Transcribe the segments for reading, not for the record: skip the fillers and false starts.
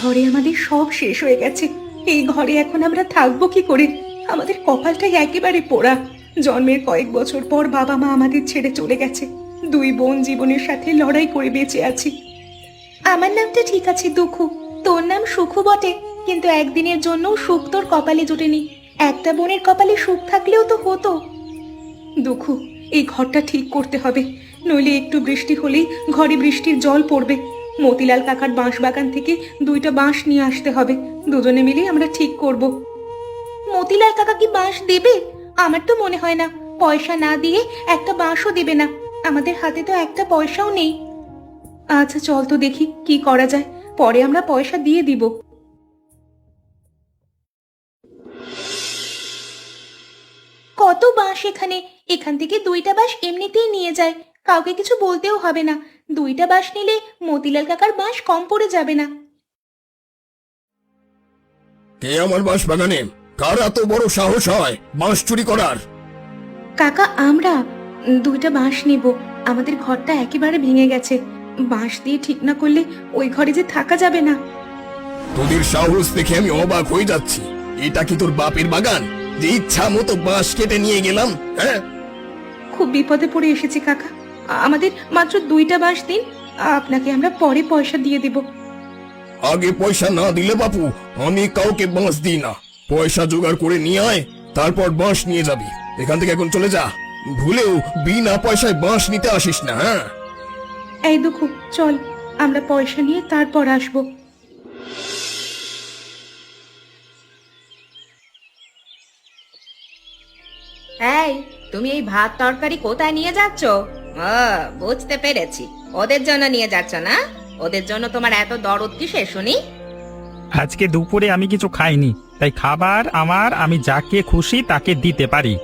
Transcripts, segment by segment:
ঘরে আমাদের সব শেষ হয়ে গেছে। এই ঘরে এখন আমরা থাকবো কি করে? আমাদের কপালটাই একেবারে পোড়া। জন্মের কয়েক বছর পর বাবা মা আমাদের ছেড়ে চলে গেছে। দুই বোন জীবনের সাথে লড়াই করে বেঁচে আছি। আমার নামটা ঠিক আছে দুঃখু, তোর নাম সুখু বটে, কিন্তু একদিনের জন্য সুখ তোর কপালে জুটেনি। একটা বোনের কপালে সুখ থাকলেও তো হতো। দুঃখু, এই ঘরটা ঠিক করতে হবে, নইলে একটু বৃষ্টি হলেই ঘরে বৃষ্টির জল পড়বে। মতিলাল কাকার বাঁশ বাগান থেকে 2টা বাঁশ নিয়ে আসতে হবে, দুজনে মিলে আমরা ঠিক করব। মতিলাল কাকা কি বাঁশ দেবে? আমার তো মনে হয় না। পয়সা না দিয়ে একটা বাঁশও দেবে না। আমাদের হাতে তো একটা পয়সাও নেই। আচ্ছা চল তো দেখি কি করা যায়, পরে আমরা পয়সা দিয়ে দিব। কত বাঁশ এখানে! এখান থেকে 2টা বাঁশ এমনিতেই নিয়ে যায়, কাউকে কিছু বলতেও হবে না। 2টা বাঁশ নিলে মতিলাল কাকার বাঁশ কম পড়ে যাবে না। কে আমার বাঁশ বাগানে? কার এত বড় সাহস হয় বাঁশ চুরি করার? কাকা, আমরা 2টা বাঁশ নেব। আমাদের ঘরটা একেবারে ভেঙে গেছে, বাঁশ দিয়ে ঠিক না করলে ওই ঘরে যে থাকা যাবে না। তোদের সাহস দেখে আমি অবাক হয়ে যাচ্ছি। এটা কি তোর বাপের বাগান যে ইচ্ছা মতো বাঁশ কেটে নিয়ে গেলাম? হ্যাঁ, খুব বিপদে পড়ে এসেছি কাকা, আমাদের মাত্র 2টা বাঁশ দিন, আপনাকে আমরা পরে পয়সা দিয়ে দেব। আগে পয়সা না দিলে বাপু আমি কাউকে বাঁশ দিই না। পয়সা জোগাড় করে নিয়ে আয়, তারপর বাঁশ নিয়ে যাবি। এখান থেকে এখন চলে যা, ভুলেও বিনা পয়সায় বাঁশ নিতে আসিস না। হ্যাঁ, এই দুঃখু, চল আমরা পয়সা নিয়ে তারপর আসবো। এই, তুমি এই ভাত তরকারি কোথায় নিয়ে যাচ্ছ? বুঝতে পেরেছি, ওদের জন্য নিয়ে যাচ্ছ না? ওদের জন্য তোমার এত দরদ কিসের শুনি? আজকে দুপুরে আমি কিছু খাইনি, তাই খাবার আমি যাকে খুশি তাকে দিতে পারি।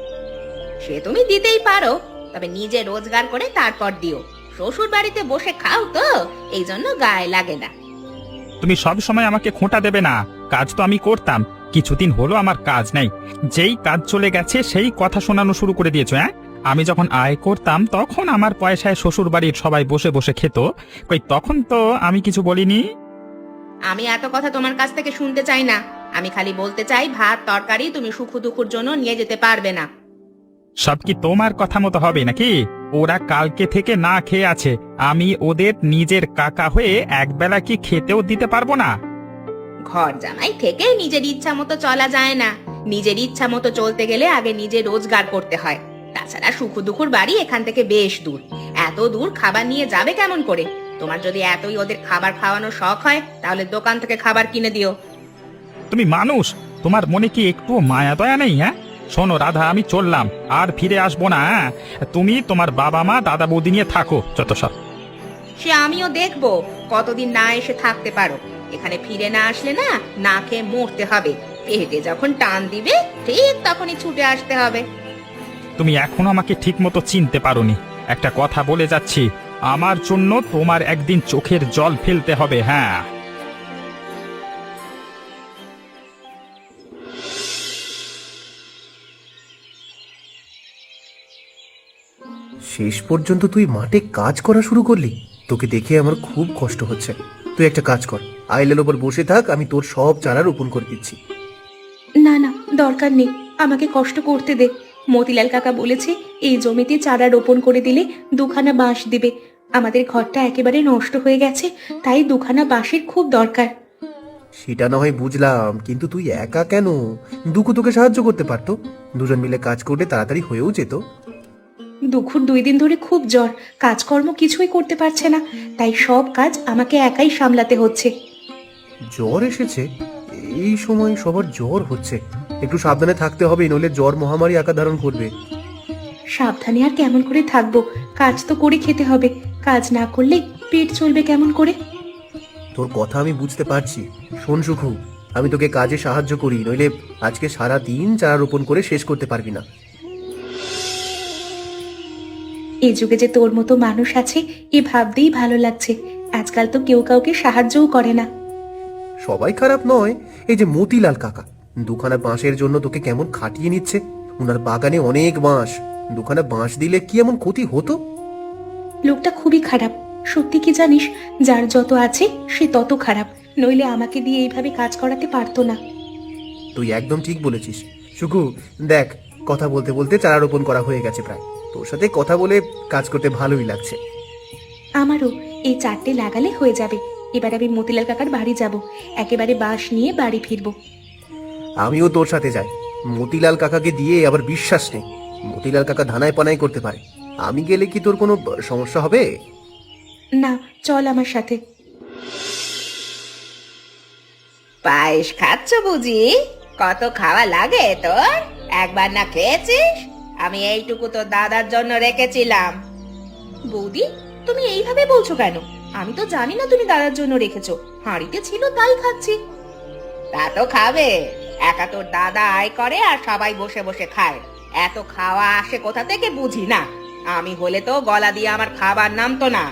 সে তুমি দিতেই পারো, তবে নিজে রোজগার করে তারপর দিও। শ্বশুর বাড়িতে বসে খাও তো, এই জন্য গায়ে লাগে না। তুমি সব সময় আমাকে খোঁটা দেবে না, কাজ তো আমি করতাম, কিছুদিন হলো আমার কাজ নাই। যেই কাজ চলে গেছে সেই কথা শোনানো শুরু করে দিয়েছো। হ্যাঁ, আমি যখন আয় করতাম তখন আমার পয়সায় শ্বশুর বাড়ির সবাই বসে বসে খেত, কই তখন তো আমি কিছু বলিনি। আমি এত কথা তোমার কাছ থেকে শুনতে চাই না। আমি খালি বলতে চাই, ভাত তরকারি তুমি সুখু দুখুর জন্য নিয়ে যেতে পারবে না। সব কি তোমার কথা মতো হবে নাকি? ওরা কালকে থেকে না খেয়ে আছে, আমি ওদের নিজের কাকা হয়ে একবেলা কি খেতেও দিতে পারবো না? ঘর জামাই থেকে নিজের ইচ্ছা মতো চলা যায় না। নিজের ইচ্ছা মতো চলতে গেলে আগে নিজে রোজগার করতে হয়। তাছাড়া সুখু দুখুর বাড়ি এখান থেকে বেশ দূর। এত দূর খাবার নিয়ে যাবে কেমন করে? তোমার যদি এতই ওদের খাবার খাওয়ানোর শখ হয়, তাহলে দোকান থেকে খাবার কিনে দিও। তুমি মানুষ, তোমার মনে কি একটু মায়া দয়া নেই? হ্যাঁ, শোনো রাধা, আমি চললাম, আর ফিরে আসবো না। হ্যাঁ? তুমি তোমার বাবা মা দাদা বৌদি নিয়ে থাকো যত সব। সে আমিও দেখবো কতদিন না এসে থাকতে পারো। এখানে ফিরে না আসলে না, না খেয়ে মরতে হবে। পেটে যখন টান দিবে ঠিক তখনই ছুটে আসতে হবে। তুমি এখনো আমাকে ঠিক মতো চিনতে পারোনি। একটা কথা বলে যাচ্ছি, আমার জন্য তোমার একদিন চোখের জল ফেলতে হবে। হ্যাঁ, শেষ পর্যন্ত তুই মাঠে কাজ করা শুরু করলি? তোকে দেখে আমার খুব কষ্ট হচ্ছে। তুই একটা কাজ কর, আইলের ওপর বসে থাক, আমি তোর সব চারা রোপণ করে দিচ্ছি। না না, দরকার নেই, আমাকে কষ্ট করতে দে। মতিলাল কাকা বলেছে এই জমিতে চারা রোপণ করে দিলে 2খানা বাঁশ দিবে। আমাদের ঘরটা একেবারে নষ্ট হয়ে গেছে, তাই 2খানা বাঁশের খুব দরকার। সেটা না হয় বুঝলাম, কিন্তু তুই একা কেন? দুঃখ তোকে সাহায্য করতে পারতো, দুজন মিলে কাজ করলে তাড়াতাড়ি হয়েও যেত। দুঃখুর 2 দিন ধরে খুব জ্বর, কাজকর্ম কিছুই করতে পারছে না, তাই সব কাজ আমাকে একাই সামলাতে হচ্ছে। জ্বর এসেছে? এই সময় সবার জ্বর হচ্ছে, একটু সাবধানে থাকতে হবে, নইলে জ্বর মহামারী আকার ধারণ করবে। সাবধানে আর কেমন করে থাকবো? কাজ তো করে খেতে হবে, কাজ না করলে পেট চলবে কেমন করে? তোর কথা আমি বুঝতে পারছি। শোন সুখু, আমি তোকে কাজে সাহায্য করি, নইলে আজকে সারা দিন চারা রোপণ করে শেষ করতে পারবি না। এই যুগে যে তোর মতো মানুষ আছে এ ভাবতেই ভালো লাগছে। আজকাল তো কেউ কাউকে সাহায্যও করে না। সবাই খারাপ নয়, এই যে মতিলাল কাকা 2খানা বাঁশের জন্য তোকে কেমন খাটিয়ে নিচ্ছে। ওনার বাগানে অনেক বাঁশ, 2খানা বাঁশ দিলে কি এমন ক্ষতি হতো? লোকটা খুবই খারাপ। সত্যি কি জানিস, যার যত আছে সে তত খারাপ। নইলে আমাকে দিয়ে এইভাবে কাজ করাতে পারতো না। তুই একদম ঠিক বলেছিস সুকু। দেখ, কথা বলতে বলতে চারা রোপণ করা হয়ে গেছে প্রায়। তোর সাথে কথা বলে কাজ করতে ভালোই লাগছে। আমারও এই 4টে লাগালে হয়ে যাবে। এবার আমি মতিলাল কাকার বাড়ি যাব, একেবারে বাঁশ নিয়ে বাড়ি ফিরবো। আমিও তোর সাথে যাই। মতিলাল কাকাকে দিয়ে আবার বিশ্বাস নেই, মতিলাল কাকা ধানায় পানাই করতে পারে। আমি গেলে কি তোর কোনো সমস্যা হবে? না, চল আমার সাথে। পায়েস খাচ্ছ বুঝি? কত খাওয়া লাগে তোর? একবার না খেয়েছিস? আমি এইটুকু তো দাদার জন্য রেখেছিলাম। বৌদি, তুমি এইভাবে বলছো কেন? আমি তো জানি না তুমি দাদার জন্য রেখেছো। হাঁড়িতে ছিল তাই খাচ্ছি। তা তো খাবে, একা তোর দাদা আয় করে আর সবাই বসে বসে খায়। এত খাওয়া আসে কোথা থেকে বুঝি না। আমি হলে তো গলা দিয়ে আমার খাবার নামতো না।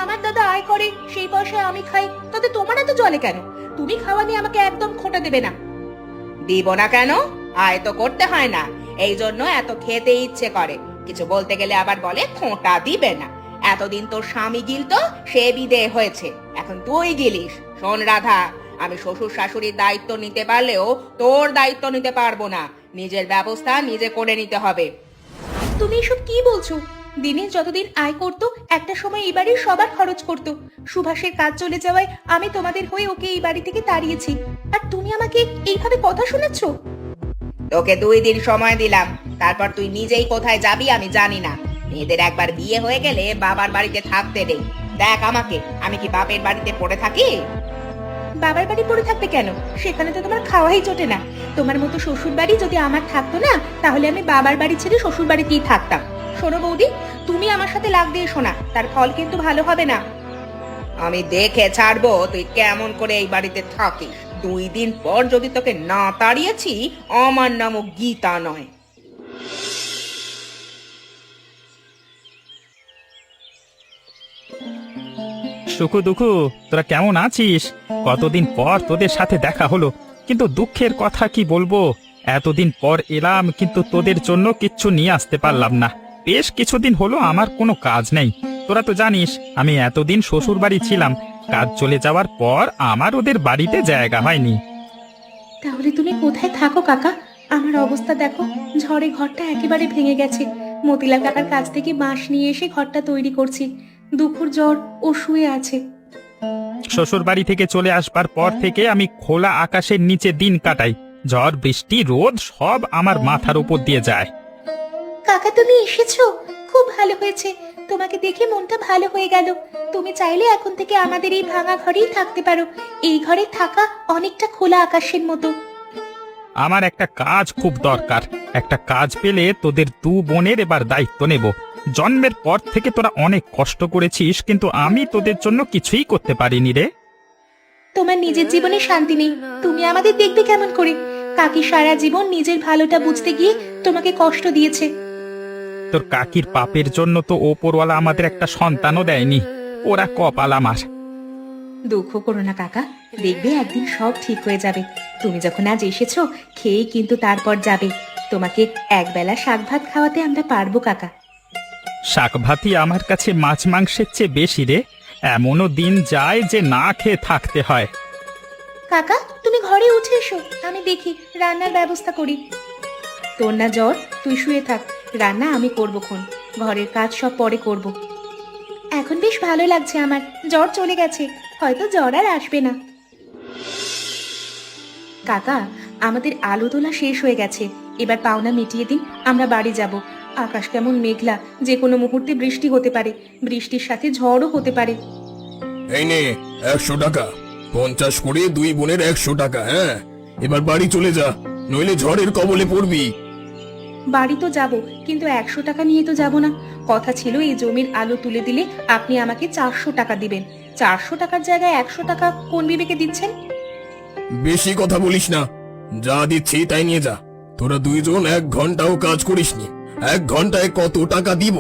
আমার দাদা আয় করে, সেই পয়সায় আমি খাই, তাতে তোমার এত জলে কেন? তুমি খাওয়া নিয়ে আমাকে একদম খোঁটা দেবে না। দিব না কেন? আয় তো করতে হয় না, এই জন্য এত খেতে ইচ্ছে করে। কিছু বলতে গেলে আবার বলে খোঁটা দিবে না। এতদিন তোর স্বামী গিলতো, সে বিদেয় হয়েছে, এখন তুই গিলিস। শোন রাধা, আমি শ্বশুর শাশুড়ির দায়িত্ব নিতে পারলেও তোর দায়িত্ব নিতে পারবো না। নিজের ব্যবস্থা নিজে করে নিতে হবে। তুমি এসব কি বলছো? দিনে যতদিন আয় করতো, একটা সময় এই বাড়ির সবার খরচ করতো। সুভাষের কাজ চলে যাওয়ায় আমি তোমাদের হয়ে ওকে এই বাড়ি থেকে তাড়িয়েছি, আর তুমি আমাকে এইভাবে কথা শোনাচ্ছ? তোকে 2 দিন সময় দিলাম, তারপর তুই নিজেই কোথায় যাবি আমি জানি না। মেয়েদের একবার বিয়ে হয়ে গেলে বাবার বাড়িতে থাকতে নেই। দেখ আমাকে, আমি কি বাপের বাড়িতে পড়ে থাকি? বাবার বাড়ি পড়ে থাকবে কেন? সেখানে তো তোমার খাওয়াই জোটে না। তোমার মতো শ্বশুর বাড়ি যদি আমার থাকতো না, তাহলে আমি বাবার বাড়ি ছেড়ে শ্বশুর বাড়িতেই থাকতাম। শোনো বৌদি, তুমি আমার সাথে লাগ দিয়ে শোনা, তার ফল কিন্তু ভালো হবে না। আমি দেখে ছাড়বো তুই কেমন করে এই বাড়িতে থাকিস। 2 দিন পর যদি তোকে না তাড়িয়েছি, আমার নামও গীতা নয়। সুখু দুখু, তোরা কেমন আছিস? কতদিন পর তোদের সাথে দেখা হলো, কিন্তু দুঃখের কথা কি বলবো। এতদিন পর এলাম, কিন্তু তোদের জন্য কিচ্ছু নিয়ে আসতে পারলাম না। বেশ কিছুদিন হলো আমার কোনো কাজ নেই। তোরা তো জানিস আমি এতদিন শ্বশুর বাড়ি ছিলাম। কাজ চলে যাওয়ার পর আমার ওদের বাড়িতে জায়গা হয়নি। তাহলে তুমি কোথায় থাকো কাকা? আমার অবস্থা দেখো, ঝড়ে ঘরটা একেবারে ভেঙে গেছে। মতিলাল কাকার কাছ থেকে বাঁশ নিয়ে এসে ঘরটা তৈরি করছি। দুপুর জ্বর, ও শুয়ে আছে। শ্বশুর বাড়ি থেকে চলে আসবার পর থেকে আমি খোলা আকাশের নিচে দিন কাটাই। ঝড় বৃষ্টি রোদ সব আমার মাথার উপর দিয়ে যায়। কাকা, তুমি এসেছো? খুব ভালো হয়েছে, তোমাকে দেখে মনটা ভালো হয়ে গেল। তুমি চাইলে এখন থেকে আমাদের এই ভাঙা ঘরেই থাকতে পারো। এই ঘরে থাকা অনেকটা খোলা আকাশের মতো। আমার একটা কাজ খুব দরকার। একটা কাজ পেলে তোদের 2 বোনের এবার দায়িত্ব নেব। জন্মের পর থেকে তোরা অনেক কষ্ট করেছিস, কিন্তু আমি তোদের জন্য কিছুই করতে পারিনি রে। তোমার নিজের জীবনে শান্তি নেই, তুমি আমাদের দেখবে কেমন করে? কাকি সারা জীবন নিজের ভালোটা বুঝতে গিয়ে তোমাকে কষ্ট দিয়েছে। তোর কাকির পাপের জন্য তো ওপরওয়ালা আমাদের একটা সন্তানও দেয়নি। ওরা কপাল আমার। দুঃখ করো না কাকা, দেখবে একদিন সব ঠিক হয়ে যাবে। তুমি যখন আজ এসেছো, খেয়েই কিন্তু তারপর যাবে। তোমাকে একবেলা শাক ভাত খাওয়াতে আমরা পারবো কাকা। শাক ভাতই আমার কাছে মাছ মাংসের চেয়ে বেশি রে। এমনও দিন যায় যে না খেয়ে থাকতে হয়। কাকা, তুমি ঘরে উঠে এসো, আমি দেখি রান্নার ব্যবস্থা করি। তোর না জ্বর, তুই শুয়ে থাক, রান্না আমি করবো খন। ঘরের কাজ সব পরে করব। এখন বেশ ভালো লাগছে আমার, জ্বর চলে গেছে, হয়তো জ্বর আর আসবে না। কাকা, আমাদের আলু তোলা শেষ হয়ে গেছে, এবার পাওনা মিটিয়ে দিন, আমরা বাড়ি যাব। আকাশ কেমন মেঘলা, যে কোনো মুহূর্তে বৃষ্টি হতে পারে, বৃষ্টির সাথে ঝড়ও হতে পারে। এই নে 100 টাকা, 50 করে 2 বোনের 100 টাকা। হ্যাঁ, এবার বাড়ি চলে যা, নইলে ঝড়ের কবলে পড়বি। বাড়ি তো যাব, কিন্তু 100 টাকা নিয়ে তো যাব না। কথা ছিল এই জমির আলু তুলে দিলে আপনি আমাকে 400 টাকা দিবেন। 400 টাকার জায়গায় 100 টাকা কোন বিবেকে দিচ্ছেন? বেশি কথা বলিস না, যা দিচ্ছি তাই নিয়ে যা। তোরা 2 জন 1 ঘন্টাও কাজ করিসনি, 1 ঘন্টায় কত টাকা দিব?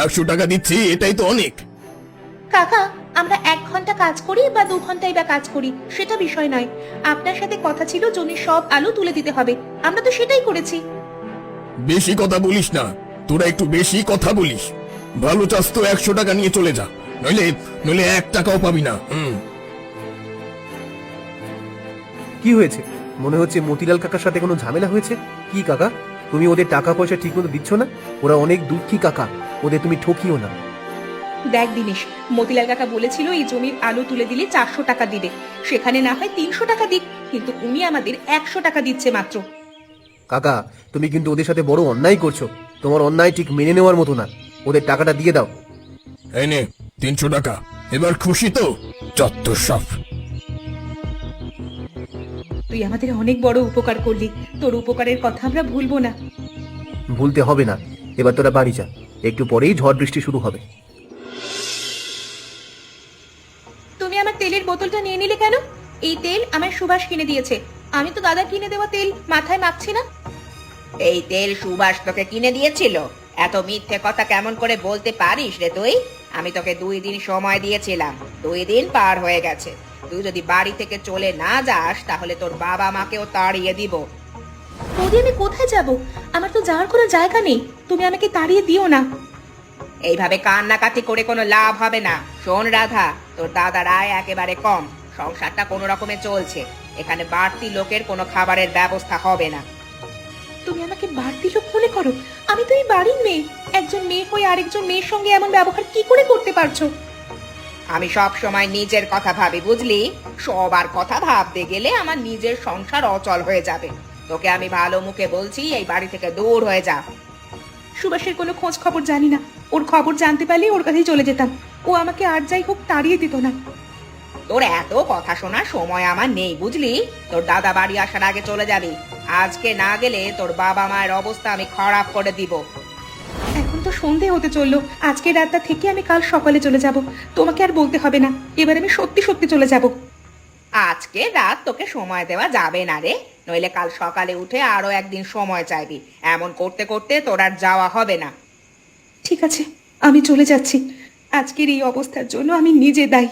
100 টাকা দিচ্ছি, এটাই তো অনেক। কাকা, আমরা 1 ঘন্টা কাজ করি বা 2 ঘন্টাই বা কাজ করি, সেটা বিষয় নয়। আপনার সাথে কথা ছিল জমির সব আলু তুলে দিতে হবে, আমরা তো সেটাই করেছি। বেশি কথা বলিস না, তোরা একটু বেশি কথা বলিস। ভালো চাস তো 100 টাকা নিয়ে চলে যা, নইলে 1 টাকাও পাবি না। কি হয়েছে? মনে হচ্ছে মতিলাল কাকার সাথে কোনো ঝামেলা হয়েছে। কি কাকা, তুমি ওদের টাকা পয়সা ঠিক মতো দিচ্ছ না? ওরা অনেক দুঃখী কাকা, ওদের তুমি ঠকিও না। দেখ দিনেশ, মতিলাল কাকা বলেছিল এই জমির আলু তুলে দিলে 400 টাকা দিবে, সেখানে না হয় 300 টাকা দিক, কিন্তু উনি আমাদের 100 টাকা দিচ্ছে মাত্র। কাকা, তুমি কিন্তু ওদের সাথে বড় অন্যায় করছো। তোমার অন্যায় ঠিক মেনে নেওয়ার মতো না। ওদের টাকাটা দিয়ে দাও। এই নে 300 টাকা। এবার খুশি তো? চত্বর সব। তুই আমাদের অনেক বড় উপকার করলি, তোর উপকারের কথা আমরা ভুলবো না। ভুলতে হবে না। এবার তোরা বাড়ি যা, একটু পরেই ঝড় বৃষ্টি শুরু হবে। তুমি আমার তেলের বোতলটা নিয়ে নিলে কেন? এই তেল আমার সুভাষ কিনে দিয়েছে, আমি তো দাদা কিনে দেওয়া তেল মাথায় মাখছি না। এই তেল সুভাষ তোকে কিনে দিয়েছিল? এত মিথ্যে কথা কেমন করে বলতে পারিস রে তুই? আমি তোকে 2 দিন সময় দিয়েছিলাম, 2 দিন পার হয়ে গেছে। তুই যদি বাড়ি থেকে চলে না যাস তাহলে তোর বাবা মাকেও তাড়িয়ে দিব। বৌদি, আমি কোথায় যাব? আমার তো যাওয়ার কোনো জায়গা নেই, তুমি আমাকে তাড়িয়ে দিও না। এইভাবে কান্নাকাটি করে কোনো লাভ হবে না। শোন রাধা, তোর দাদার আয় একেবারে কম, সংসারটা কোনো রকমে চলছে। এখানে বাড়তি লোকের কোনো খাবারের ব্যবস্থা হবে না। তুমি আমাকে বাড়তি লোক মনে করো? আমি তো এই বাড়ির মেয়ে, একজন মেয়ে হয়ে আরেকজন মেয়ের সঙ্গে এমন ব্যবহার কি করে করতে পারছো? আমি সব সময় নিজের কথা ভাবি, বুঝলি? সবার কথা ভাবতে গেলে আমার নিজের সংসার অচল হয়ে যাবে। তোকে আমি ভালো মুখে বলছি, এই বাড়ি থেকে দূর হয়ে যা। সুভাষের কোনো খোঁজ খবর জানি না, ওর খবর জানতে পারলে ওর কাছেই চলে যেতাম। ও আমাকে আর যাই হোক তাড়িয়ে দিত না। তোর এত কথা শোনার সময় আমার নেই, বুঝলি? তোর দাদা বাড়ি আসার আগে চলে যাবি। আজকে না গেলে তোর বাবা মায়ের অবস্থা আমি খারাপ করে দিব। এখন তো সন্ধে হতে চললো, আজকে রাতটা থেকে আমি কাল সকালে চলে যাব। তোমাকে আর বলতে হবে না, এবার আমি সত্যি সত্যি চলে যাব। আজকে রাত তোকে সময় দেওয়া যাবে না রে, নইলে কাল সকালে উঠে আরো একদিন সময় চাইবি। এমন করতে করতে তোর আর যাওয়া হবে না। ঠিক আছে, আমি চলে যাচ্ছি। আজকের এই অবস্থার জন্য আমি নিজে দায়ী।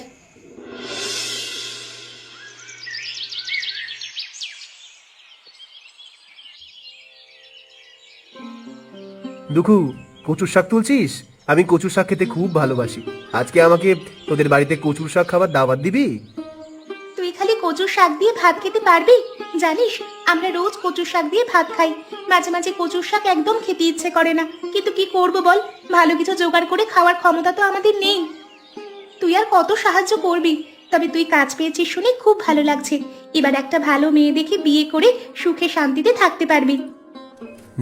দুখু, কচুর শাক তুলছিস? আমি কচুর শাক খেতে খুব ভালোবাসি। আজকে আমাকে তোদের বাড়িতে কচুর শাক খাবার দাওয়াত দিবি? তুই খালি কচুর শাক দিয়ে ভাত খেতে পারবি? জানিস, আমরা রোজ কচুর শাক দিয়ে ভাত খাই। মাঝে মাঝে কচুর শাক একদম খেতে ইচ্ছে করে না, কিন্তু কি করব বল, ভালো কিছু জোগাড় করে খাওয়ার ক্ষমতা তো আমাদের নেই। তুই আর কত সাহায্য করবি? তবে তুই কাজ পেয়েছিস শুনে খুব ভালো লাগছে। এবার একটা ভালো মেয়ে দেখে বিয়ে করে সুখে শান্তিতে থাকতে পারবি।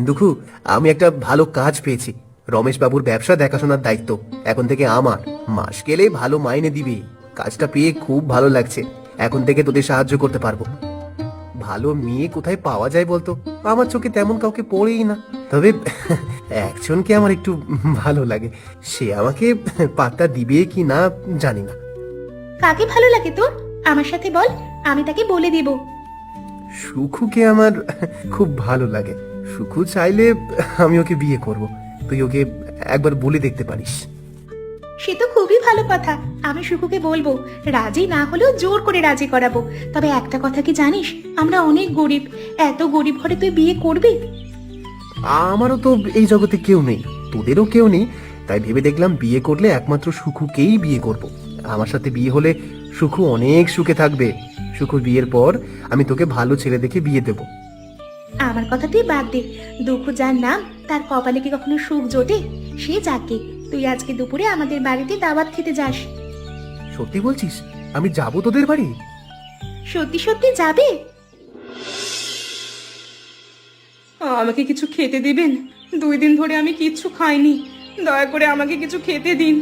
দুখু, আমি একটা ভালো কাজ পেয়েছি। রমেশ বাবুর ব্যবসা দেখাশোনার দায়িত্ব এখন থেকে আমার। মাস গেলে ভালো মাইনে দিবি। কাজটা পেয়ে খুব ভালো লাগছে। এখন থেকে তোদের সাহায্য করতে পারবো। ভালো মেয়ে কোথায় পাওয়া যায় বলতো? আমার চোখে তেমন কাউকে পড়েই না। তবে একজনকে আমার একটু ভালো লাগে। সে আমাকে পাত্তা দিবে কি না জানি না। কাকে ভালো লাগে তোর? আমার সাথে বল, আমি তাকে বলে দেব। সুখুকে আমার খুব ভালো লাগে। সুখু চাইলে আমি ওকে বিয়ে করব। তুই ওকে একবার বলে দেখতে পারিস। সে তো খুবই ভালো কথা, আমি সুকুকে বলবো। রাজি না হলেও জোর করে রাজি করাবো। তবে একটা কথা কি জানিস, আমরা অনেক গরিব। এত গরিব ঘরে তুই বিয়ে করবি? আমারও তো এই জগতে কেউ নেই, তোদেরও কেউ নেই। তাই ভেবে দেখলাম বিয়ে করলে একমাত্র সুখুকেই বিয়ে করব। আমার সাথে বিয়ে হলে সুখু অনেক সুখে থাকবে। সুখুর বিয়ের পর আমি তোকে ভালো ছেলে দেখে বিয়ে দেব। আমার কথা তুই বাদ দে। দুঃখ যার নাম, তার কপালে কি কখনো সুখ জোটে? সে যাকে। তুই আজকে দুপুরে আমাদের বাড়িতে দাওয়াত খেতে যাস। সত্যি বলছিস? আমি যাব তোদের বাড়ি? সত্যি সত্যি যাবে? আমাকে কিছু খেতে দিবেন? 2 দিন ধরে আমি কিচ্ছু খাইনি, দয়া করে আমাকে কিছু খেতে দিন।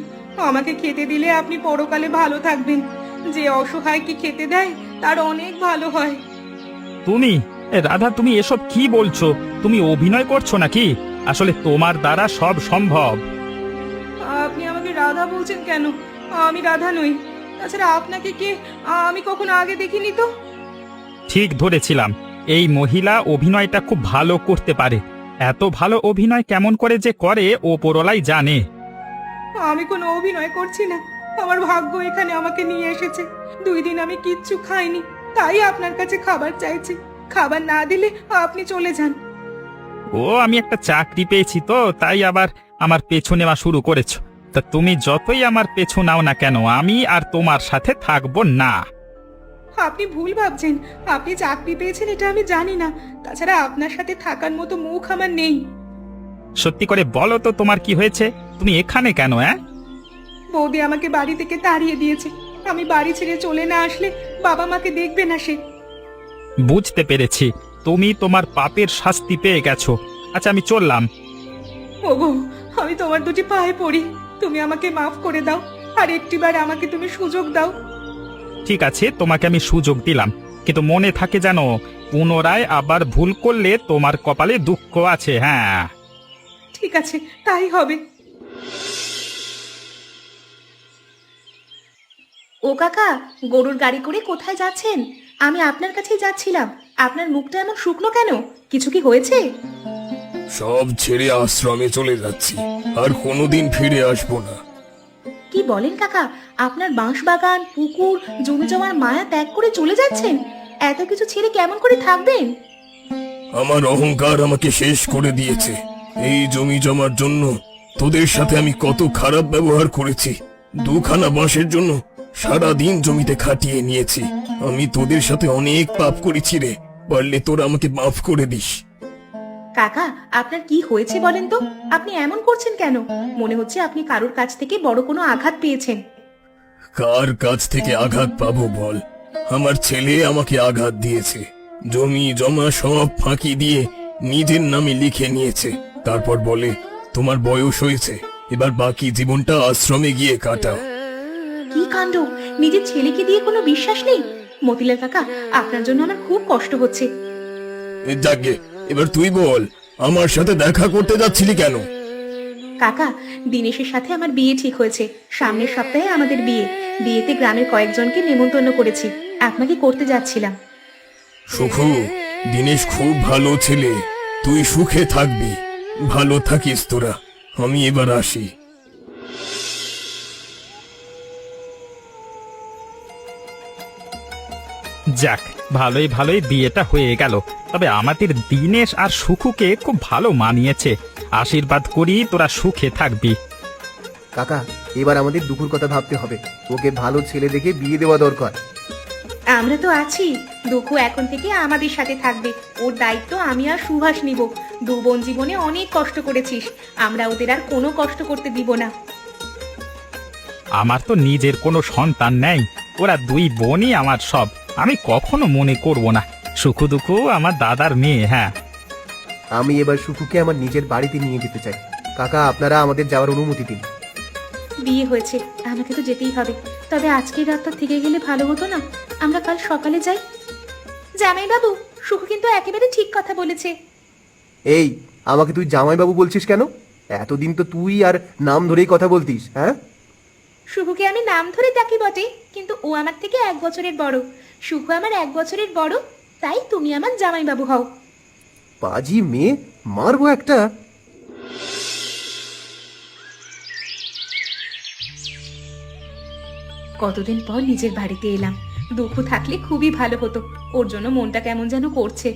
আমাকে খেতে দিলে আপনি পরকালে ভালো থাকবেন। যে অসহায় কি খেতে দেয় তার অনেক ভালো হয়। তুমি রাধা, তুমি এসব কি বলছো? তুমি অভিনয় করছো নাকি? আসলে তোমার দ্বারা সব সম্ভব। আপনি আমাকে রাধা বলছেন কেন? আমি রাধা নই। তাছাড়া আপনাকে কে আমি কখনো আগে দেখিনি তো। ঠিক ধরেছিলাম, এই মহিলা অভিনয়টা খুব ভালো করতে পারে। এত ভালো অভিনয় কেমন করে যে করে ওপরওয়ালাই জানে। আমি কোনো অভিনয় করছি না, আমার ভাগ্য এখানে আমাকে নিয়ে এসেছে। 2 দিন আমি কিচ্ছু খাইনি, তাই আপনার কাছে খাবার চাইছি। খাবার না দিলে আপনি চলে যান। ও, আমি একটা চাকরি পেয়েছি তো, তাই আবার আমার পেছু নেওয়া শুরু করেছো। তা তুমি যতই আমার পেছু নাও না কেন, আমি আর তোমার সাথে থাকবো না। আপনি ভুল ভাবছেন। আপনি চাকরি পেয়েছেন এটা আমি জানি না, তাছাড়া আপনার সাথে থাকার মতো মুখ আমার নেই। সত্যি করে বলো তো তোমার কি হয়েছে? তুমি এখানে কেন? বৌদি আমাকে বাড়ি থেকে তাড়িয়ে দিয়েছে। আমি বাড়ি ছেড়ে চলে না আসলে বাবা মাকে দেখবে না সে। বুঝতে পেরেছি, তুমি তোমার পাপের শাস্তি পেয়ে গেছো। আচ্ছা, আমি চললাম। ওগো, আমি তোমার দুটি পায়ে পড়ি, তুমি আমাকে মাফ করে দাও, আর একটিবার আমাকে তুমি সুযোগ দাও। ঠিক আছে, তোমাকে আমি সুযোগ দিলাম, কিন্তু মনে থাকে যেন পুনরায় আবার ভুল করলে তোমার কপালে দুঃখ আছে। হ্যাঁ, ঠিক আছে, তাই হবে। ও কাকা, গরুর গাড়ি করে কোথায় যাচ্ছেন? আমি আপনার কাছেই যাচ্ছিলাম। আপনার মুখটা এমন শুকনো কেন? কিছু কি হয়েছে? সব ছেড়ে আশ্রমে চলে যাচ্ছি, আর কোনোদিন ফিরে আসবো না। কি বলেন কাকা? আপনার বাঁশ বাগান, পুকুর, জমি জমার মায়া ত্যাগ করে চলে যাচ্ছেন? এত কিছু ছেড়ে কেমন করে থাকবেন? আমার অহংকার আমাকে শেষ করে দিয়েছে। এই জমি জমার জন্য তোদের সাথে আমি কত খারাপ ব্যবহার করেছি। দুখানা বাঁশের জন্য সারা দিন জমিতে খাটিয়ে নিয়েছি। আমি তোদের সাথে অনেক পাপ করেছি রে, পারলে তোরা আমাকে মাফ করে দিস। কাকা, আপনার কি হয়েছে বলেন তো? আপনি এমন করছেন কেন? মনে হচ্ছে আপনি কারোর কাছ থেকে বড় কোনো আঘাত পেয়েছেন। কার কাছ থেকে আঘাত পাবো বল? আমার ছেলে আমাকে আঘাত দিয়েছে। জমি জমা সব ফাঁকি দিয়ে নিজের নামে লিখে নিয়েছে। তারপর বলে, তোমার বয়স হয়েছে, এবার বাকি জীবনটা আশ্রমে গিয়ে কাটাও। কি কাণ্ড! নিজের ছেলেকে দিয়ে কোনো বিশ্বাস নেই। মতিলাল কাকা, আপনার জন্য আমার খুব কষ্ট হচ্ছে। যাকে, এবার তুই বল, আমার সাথে দেখা করতে যাচ্ছিলি কেন? কাকা, দিনেশের সাথে আমার বিয়ে ঠিক হয়েছে। সামনের সপ্তাহে আমাদের বিয়ে। বিয়েতে গ্রামের কয়েকজনকে নেমন্তন্ন করেছি। আপনাকে করতে যাচ্ছিলাম। সুখু, দিনেশ খুব ভালো ছেলে, তুই সুখে থাকবি। ভালো থাকিস তোরা। আমি এবার আসি। যাক, ভালোই ভালোই বিয়েটা হয়ে গেল। তবে আমাদের দিনেশ আর সুখুকে খুব ভালো মানিয়েছে। আশীর্বাদ করি তোরা সুখে থাকবি। কাকা, এবার আমাদের দুপুর কথা ভাবতে হবে। ওকে ভালো ছেলে দেখে বিয়ে দেওয়া দরকার। আমরা তো আছি। দুঃখু এখন থেকে আমাদের সাথে থাকবে। ওর দায়িত্ব আমি আর সুভাষ নিব। দু বোন জীবনে অনেক কষ্ট করেছিস, আমরা ওদের আর কোনো কষ্ট করতে দিব না। আমার তো নিজের কোনো সন্তান নেই, ওরা দুই বোনই আমার সব। আমি কখনো মনে করব না। সুখু দুঃখু আমার দাদার মেয়ে। হ্যাঁ, আমি এবার সুখুকে আমার নিজের বাড়িতে নিয়ে যেতে চাই। কাকা, আপনারা আমাদের যাওয়ার অনুমতি দিন। বিয়ে হয়েছে, আমাকে তো যেতেই হবে। তবে আজকের রাতটা থেকে গেলে ভালো হতো না? আমরা কাল সকালে যাই। জামাই বাবু, সুখু কিন্তু একেবারে ঠিক কথা বলেছে। এই, আমাকে তুই জামাইবাবু বলছিস কেন? এতদিন তো তুই আর নাম ধরেই কথা বলতিস। হ্যাঁ, সুখুকে আমি নাম ধরে ডাকি বটে, কিন্তু ও আমার থেকে 1 বছরের বড়। সুখু আমার 1 বছরের বড়, তাই তুমি আমার জামাই বাবু হও। পাজি মেয়ে, মারবো একটা। কতদিন পর নিজের বাড়িতে এলাম। দুঃখ থাকলে খুবই ভালো হতো। ওর জন্য মনটা কেমন যেন করছে।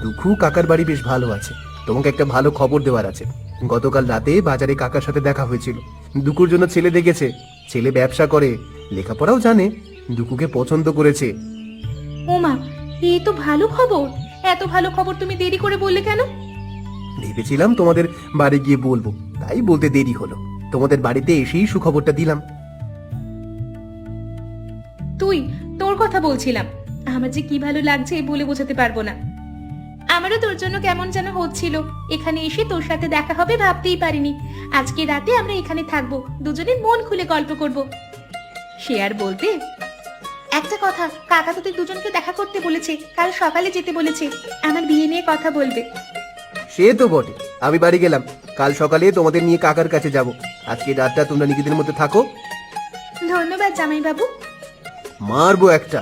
দুঃখু কাকার বাড়ি বেশ ভালো আছে। তোমাকে একটা ভালো খবর দেওয়ার আছে। গতকাল রাতে বাজারে কাকার সাথে দেখা হয়েছিল। দুকুর জন্য ছেলে দেখেছে। ছেলে ব্যবসা করে, লেখাপড়াও জানে। দুকুকে পছন্দ করেছে। ওমা, এ তো ভালো খবর। এত ভালো খবর তুমি দেরি করে বললে কেন? ভেবেছিলাম তোমাদের বাড়ি গিয়ে বলবো, তাই বলতে দেরি হলো। তোমাদের বাড়িতে এসেই সুখবরটা দিলাম। তুই, তোর কথা বলছিলাম। আমার যে কি ভালো লাগছে বলে বোঝাতে পারবো না। আমারও তোর জন্য কেমন যেন হচ্ছিল। এখানে এসে তোর সাথে দেখা হবে ভাবতেই পারিনি। আজকে রাতে আমরা এখানে থাকবো, দুজনে মন খুলে গল্প করব। সে আর বলতে। একটা কথা, কাকা তোদের দুজনকে দেখা করতে বলেছে, কাল সকালে যেতে বলেছে। আমার বিয়ে নিয়ে কথা বলবে। সে তো বটে। আমি বাড়ি গেলাম, কাল সকালে তোমাদের নিয়ে কাকার কাছে যাব। আজকে রাতটা তোমরা নিজেদের মধ্যে থাকো। ধন্যবাদ জামাই বাবু। মারবো একটা।